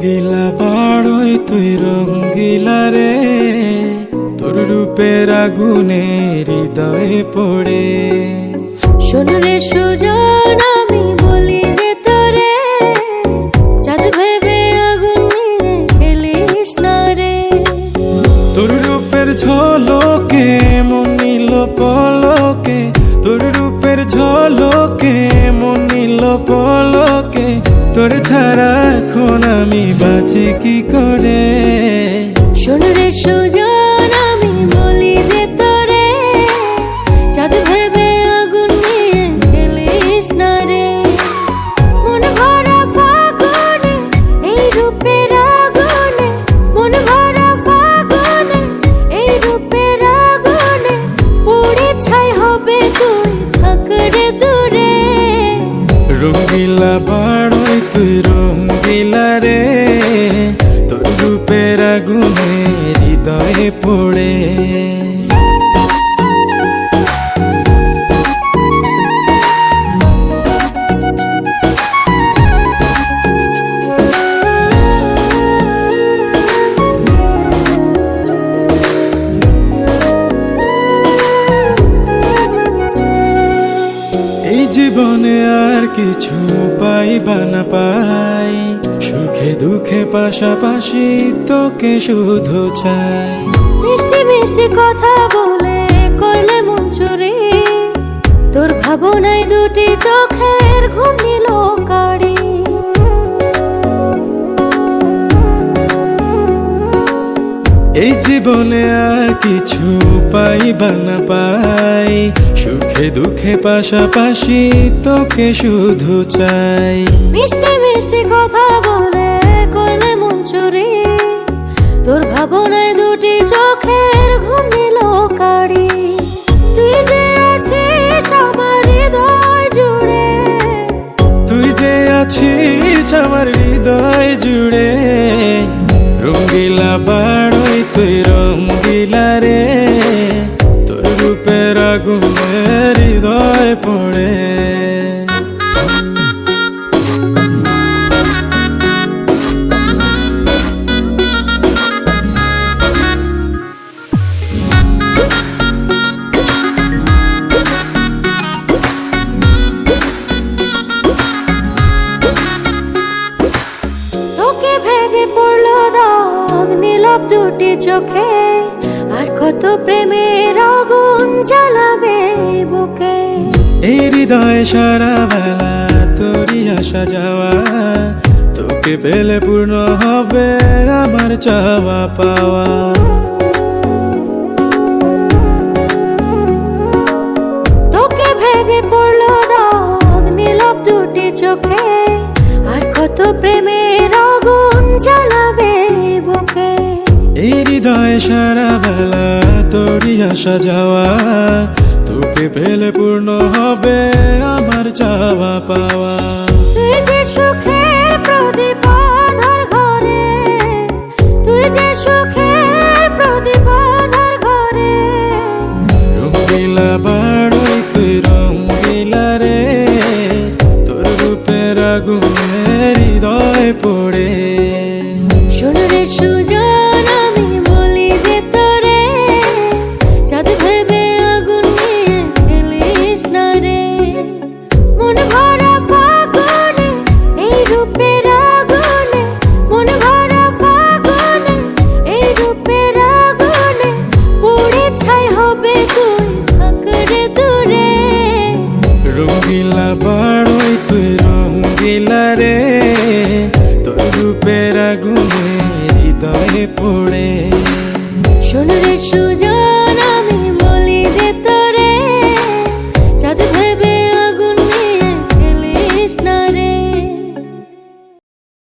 রঙ্গিলা বাড়ই তুই রঙ্গিলা রে, তোর রূপের আগুনে হৃদয়ে পড়ে। শোন রে সুজন, আমি বলি যে তোরে, চাঁদ ভেবে আগুন নিয়ে খেলিস না রে। তোর রূপের ঝলকে মন নিল পলকে, তোর রূপের ঝলকে মন নিল পলকে, তোর ছাড়া এখন আমি বাঁচি কি করে। শোন রে সুজন, আমি বলি যে তোরে, চাঁদ ভেবে আগুন নিয়ে খেলিস না রে। মন ভরা ফাগুনে এই রূপের আগুনে, মন ভরা ফাগুনে এই রূপের আগুনে, পুড়ে ছাই হবে তুই থাক রে দূরে। রঙ্গিলা বাড়ই তুই রঙ্গিলা রে, তোর রূপের আগুনে হৃদয়ে পড়ে। এই জীবনে আর কিছু পাইবা না পাই, সুখে দুঃখে পাশাপাশি তোকে শুধু চাই। মিষ্টি মিষ্টি কথা বলে করলে মন চুরি, তোর ভাবনায় দুটি চোখের ঘুম নিল কারি। এই জীবনে আর কিছু পাইবা না পাই, সুখে দুঃখে পাশাপাশি তোকে শুধু চাই। মিষ্টি মিষ্টি কথা বলে করলে মন চুরি, তোর ভাবনায় দুটি চোখের ঘুম নিল কারি। তুই যে আছিস আমার হৃদয় জুড়ে, তুই যে আছিস আমার হৃদয় জুড়ে। রঙ্গিলা বাড়ই তুই রঙ্গিলা রে, তোর রূপের আগুনে হৃদয় পড়ে। তোকে ভেবে পড়লো দাগ নীলাভ দুটি চোখে, আর কত প্রেমের আগুন জ্বালাবে বুকে। এই হৃদয় সারা বেলা তোরই আসা যাওয়া, তোকে পেলে পূর্ণ হবে আমার চাওয়া পাওয়া। তোকে ভেবে পড়লো দাগ নীলাভ দুটি চোখে, আর কত প্রেমের আগুন জ্বালাবে বুকে। এই হৃদয় সারা বেলা তোরই আসা যাওয়া, তোকে পেলে পূর্ণ হবে আমার চাওয়া পাওয়া। তুই যে সুখের প্রদীপ আধার ঘরে, তুই যে সুখের প্রদীপ আধার ঘরে। রঙ্গিলা বাড়ই তুই রঙ্গিলা রে, তোর রূপের আগুনে হৃদয় পড়ে। শোন রে সুজন, আমি বলি যে তোরে, চাঁদ ভেবে আগুন নিয়ে খেলিস না রে। মন ভরা ফাগুনে এই রূপের আগুনে, মন ভরা ফাগুনে এই রূপের আগুনে, পুড়ে ছাই হবে তুই থাক রে দূরে। রঙ্গিলা বাড়ই তুই রঙ্গিলা রে, তোর রূপের আগুনে হৃদয়ে পড়ে। শোন রে সুজন।